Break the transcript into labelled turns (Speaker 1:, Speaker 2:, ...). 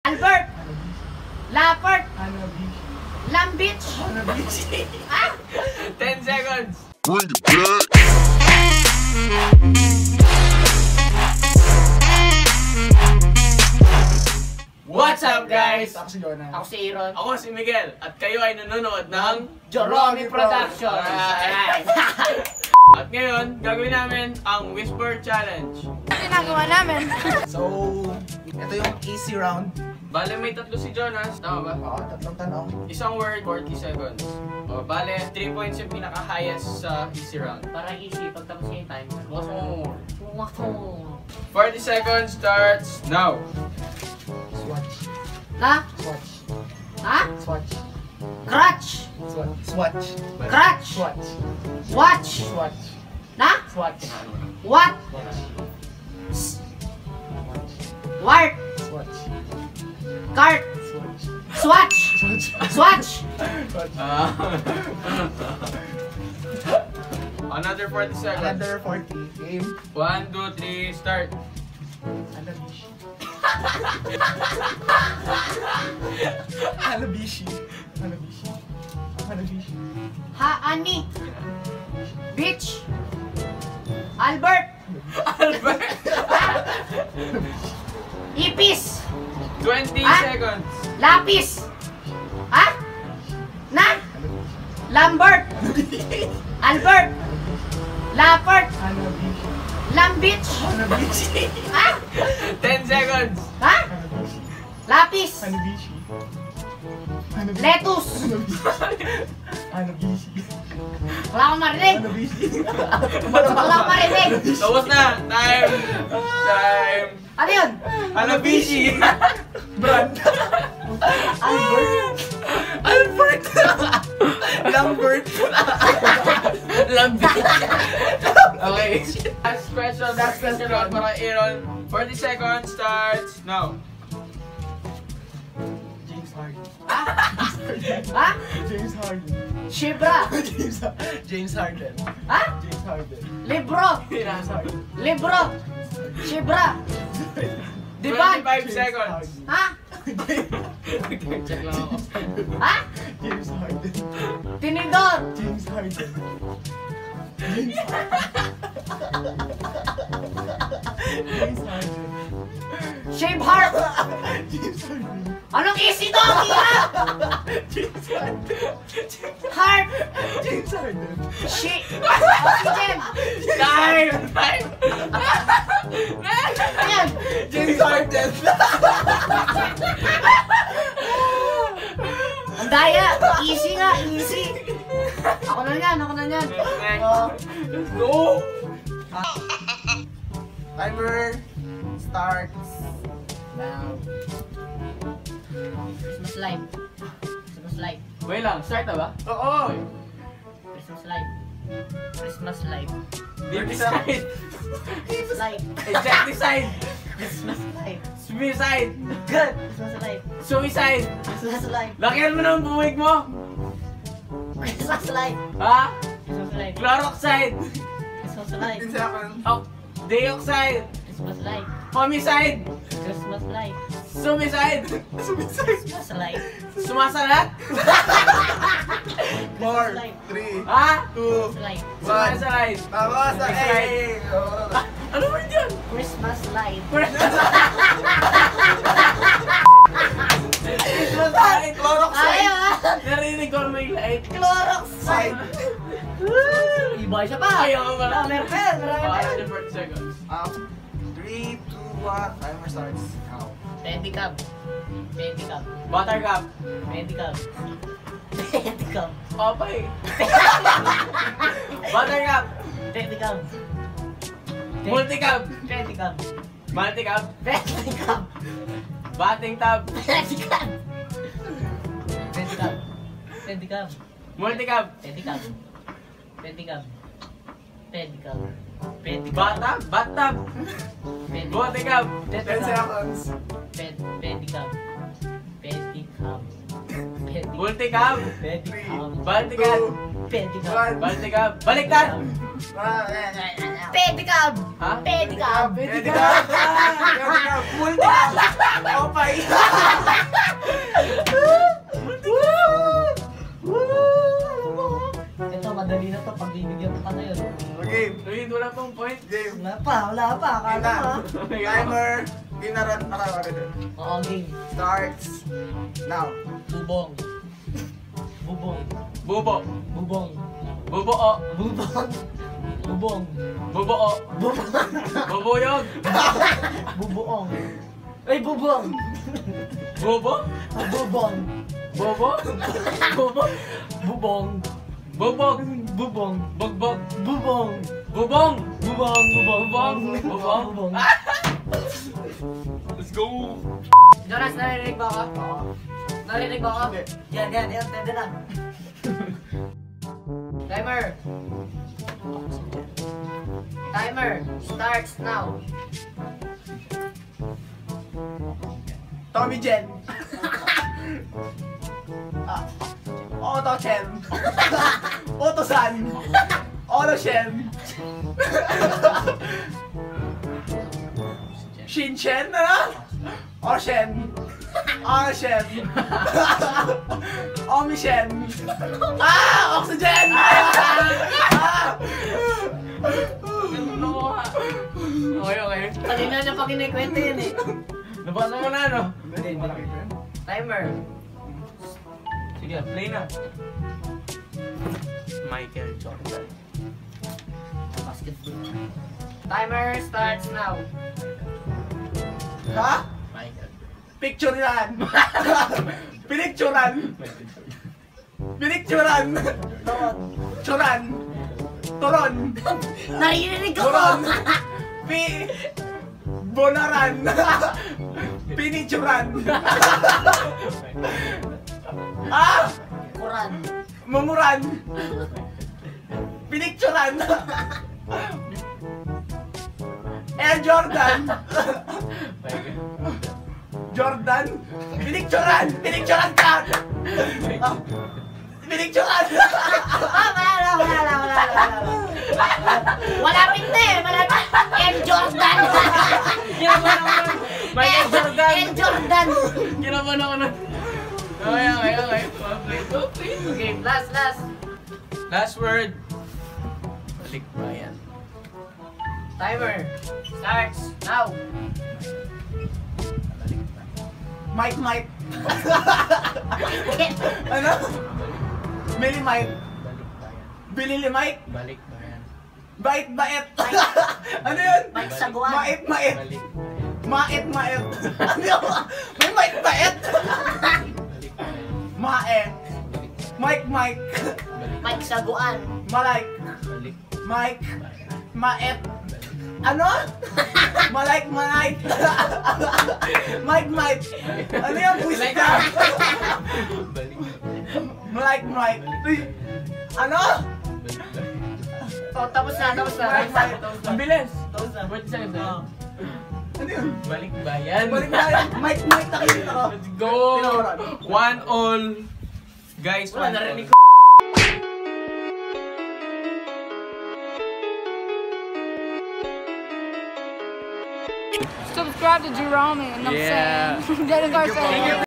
Speaker 1: Albert. Lapert.
Speaker 2: Hanabishi.
Speaker 1: Lambich.
Speaker 2: Hanabishi.
Speaker 1: Ah?
Speaker 3: 10 seconds.
Speaker 4: Bring it back.
Speaker 3: What's up, guys?
Speaker 2: Ako si Jonah.
Speaker 1: Ako si Aaron.
Speaker 3: Ako si Miguel at kayo ay nanonood ng
Speaker 1: Joromi Production.
Speaker 3: Alright. At ngayon, gagawin namin ang Whisper Challenge.
Speaker 1: Ano ginagawa namin?
Speaker 2: So, ito yung easy round.
Speaker 3: Bale, may tatlo si Jonas. Tama ba?
Speaker 2: Oo, tatlong tanong.
Speaker 3: Isang word, 40 seconds. O, bale, 3 points yung pinaka-highest sa easy round.
Speaker 1: Para easy, pagtapos niya yung time.
Speaker 3: Bukas mo. 40 seconds starts now.
Speaker 2: Swatch.
Speaker 1: Ha?
Speaker 2: Swatch.
Speaker 1: Ha?
Speaker 2: Swatch.
Speaker 1: Crutch.
Speaker 2: Swatch.
Speaker 1: Crutch.
Speaker 2: Swatch.
Speaker 1: Watch.
Speaker 2: Swatch.
Speaker 1: Na?
Speaker 2: Swatch.
Speaker 1: What? Wart.
Speaker 2: Swatch.
Speaker 1: Cart.
Speaker 2: Swatch.
Speaker 1: Swatch. Swatch.
Speaker 2: Swatch.
Speaker 3: Another 40 seconds.
Speaker 2: Another 40. Game.
Speaker 3: 1, 2, 3, start.
Speaker 2: Hanabishi. Hanabishi. Hanabishi. Hanabishi.
Speaker 1: Ani. Beach. Albert.
Speaker 3: Albert.
Speaker 1: Ipis.
Speaker 3: 20
Speaker 1: Ah?
Speaker 3: seconds.
Speaker 1: Lapis. Ha? Na? Lambert. Albert. Lapert.
Speaker 2: Hanabishi.
Speaker 1: Lambich.
Speaker 2: Hanabishi.
Speaker 1: Ha?
Speaker 3: 10 seconds.
Speaker 1: Ha? Lapis.
Speaker 2: Hanabishi. Hanabishi.
Speaker 1: Lettuce.
Speaker 2: Hanabishi.
Speaker 1: Wala akong marinig.
Speaker 2: Hanabishi.
Speaker 1: Wala akong marinig.
Speaker 3: Tapos na. Time. Time.
Speaker 1: Ano yun?
Speaker 3: Hanabishi.
Speaker 2: Brand.
Speaker 1: Albert.
Speaker 3: Albert.
Speaker 2: Lambert.
Speaker 3: Lambert. Okay. Last question. Last question para Aaron. 40 seconds starts now.
Speaker 2: James Harden.
Speaker 1: Ha?
Speaker 2: James Harden.
Speaker 1: Shibra.
Speaker 2: James Harden.
Speaker 1: Ha?
Speaker 2: James Harden.
Speaker 1: Libro.
Speaker 2: James Harden.
Speaker 1: Libro. Shibra. Diban.
Speaker 3: 25 seconds.
Speaker 1: Ha?
Speaker 3: Check lang ako.
Speaker 1: Ha?
Speaker 2: James Harden.
Speaker 1: Tinidor.
Speaker 2: James Harden. James Harden. James Harden.
Speaker 1: Shave heart.
Speaker 2: James Harden.
Speaker 1: Anong easy to? Hirap.
Speaker 2: James Harden.
Speaker 1: Heart.
Speaker 2: James Harden.
Speaker 1: Oxygen.
Speaker 3: Time. Time.
Speaker 1: Ayan.
Speaker 2: James Harden.
Speaker 1: Ang daya. Easy nga. Easy. Ako na yan. Ako na yan.
Speaker 3: Let's go.
Speaker 2: Timer starts now.
Speaker 1: Christmas live. Christmas live.
Speaker 3: Wait lang. Start na ba?
Speaker 2: Oo.
Speaker 1: Christmas live. Christmas live.
Speaker 3: Deicide.
Speaker 1: Christmas live.
Speaker 3: Insecticide.
Speaker 1: Christmas live.
Speaker 3: Suicide.
Speaker 1: Christmas live.
Speaker 3: Suicide.
Speaker 1: Christmas live.
Speaker 3: Lakihan mo ng buwig mo.
Speaker 1: Christmas live.
Speaker 3: Ha?
Speaker 1: Christmas live.
Speaker 3: Chloroxide.
Speaker 1: Christmas live.
Speaker 2: 15 seconds.
Speaker 3: Oh, dioxide.
Speaker 1: Christmas live.
Speaker 3: Homicide.
Speaker 1: Christmas live.
Speaker 3: Suicide.
Speaker 1: Christmas live.
Speaker 3: Sumasalat.
Speaker 2: 4,
Speaker 1: live.
Speaker 2: 3,
Speaker 3: Ha?
Speaker 2: 2,
Speaker 1: Christmas live.
Speaker 3: Sumasalat.
Speaker 2: Tapos na
Speaker 3: Ano ba yun?
Speaker 1: Christmas live.
Speaker 3: Christmas light.
Speaker 1: Ayaw ah!
Speaker 3: Narinig ko may light.
Speaker 1: Cloroxide! Iba siya pa!
Speaker 3: Ayaw ko pala.
Speaker 1: Meron pa yan! Marami pa yan!
Speaker 3: 40 seconds.
Speaker 2: 3, 2, 1. Timer starts now.
Speaker 1: Pedicab. Pedicab.
Speaker 3: Buttercup.
Speaker 1: Pedicab. Pedicab.
Speaker 3: Opay. Buttercup.
Speaker 1: Pedicab.
Speaker 3: Multicab.
Speaker 1: Pedicab.
Speaker 3: Multicab.
Speaker 1: Pedicab.
Speaker 3: Batting tab.
Speaker 1: Pedicab. Pedicab. Pedicab.
Speaker 3: Multicab.
Speaker 1: Pedicab. Pedicab. Pedicab. Pedicab.
Speaker 3: Bathtub. Bathtub.
Speaker 1: Pedicab.
Speaker 3: Multicab.
Speaker 2: 10 seconds.
Speaker 1: Pedicab. Pedicab.
Speaker 3: Multicab.
Speaker 1: Pedicab.
Speaker 3: Balticab.
Speaker 1: Pedicab.
Speaker 3: Balticab. Baliktad.
Speaker 1: Pedicab.
Speaker 3: Ha?
Speaker 1: Pedicab.
Speaker 3: Multicab.
Speaker 2: Multicab. Opay.
Speaker 1: Wala pa. Akala mo.
Speaker 2: Timer. Game na rin.
Speaker 1: Oo, game.
Speaker 2: Starts now.
Speaker 1: Bubong. Bubong.
Speaker 3: Bubo.
Speaker 1: Bubong.
Speaker 3: Bubuo.
Speaker 1: Bubong. Bubong.
Speaker 3: Bubuo.
Speaker 1: Bubong.
Speaker 3: Bubuyog.
Speaker 1: Bubuong. Ay, bubong.
Speaker 3: Bubo.
Speaker 1: Bubong.
Speaker 3: Bobo. Bobo.
Speaker 1: Bubong.
Speaker 3: Bubog.
Speaker 1: Bubong.
Speaker 3: Bugbog.
Speaker 1: Bubong.
Speaker 3: Bubong.
Speaker 1: Bubong. Bubong.
Speaker 3: Bubong.
Speaker 1: Bubong.
Speaker 3: Let's go.
Speaker 1: Jonas, narinig ba ka? Oo. Narinig ba ka? Yan. Tende na. Timer. Timer starts now.
Speaker 2: Tommy Jen. Otto Chen. Otto San. Otto Shen. Shin Chen na? Oshen. Oshen. Omishen. Oxygen!
Speaker 3: Okay.
Speaker 1: Kanina niya pa kinikwento yun eh.
Speaker 3: Nabasa mo na, no?
Speaker 1: Timer.
Speaker 3: Sige, play na. Michael Jordan.
Speaker 1: Basketball. Timer starts now.
Speaker 2: Ha?
Speaker 3: Michael.
Speaker 2: Picture yan. Pinicturan. Pinicturan. Churan. Turon.
Speaker 1: Narinig ko
Speaker 2: Turon.
Speaker 1: po!
Speaker 2: Bonaran. Pinicturan.
Speaker 1: Kuran.
Speaker 2: Mumuran. Pinicturan. Air Jordan. Jordan. Pinicturan. Pinicturan ka. Pinicturan.
Speaker 1: Malapit na eh! Malapit! M. Jordan!
Speaker 3: Michael Jordan.
Speaker 1: M. Jordan!
Speaker 3: Kinabahan ako na. Okay. Play.
Speaker 1: Okay, last.
Speaker 3: Last word. Balik ba yan?
Speaker 1: Timer starts now.
Speaker 2: Mike. Ano? Mili Mike. Bilili Mike.
Speaker 3: Balik ba yan?
Speaker 2: Bait. Ano yun?
Speaker 1: Mike Saguan.
Speaker 2: Mait.
Speaker 3: Balik.
Speaker 2: Mait. Ano yun? May Mike Bait.
Speaker 3: Balik.
Speaker 2: Maet. Mike.
Speaker 1: Mike Saguan.
Speaker 2: Malike.
Speaker 3: Balik.
Speaker 2: Mike. Maet. Ano? Mike. Mike. Ano yung buwisit ka?
Speaker 3: Balik.
Speaker 2: Mike. Ano?
Speaker 1: Oh, tapos na.
Speaker 3: Ang bilis.
Speaker 1: Tapos na.
Speaker 3: 40 seconds na.
Speaker 2: Ano yun?
Speaker 3: Balik ba yan?
Speaker 2: Balik na yun. Mike, nakikita ako.
Speaker 3: Let's go! 1-all. Guys,
Speaker 1: Wala,
Speaker 3: 1-all.
Speaker 1: narinig ko.
Speaker 4: Subscribe to Jerome, and I'm
Speaker 3: Yeah.
Speaker 4: saying, Dennis Garcia.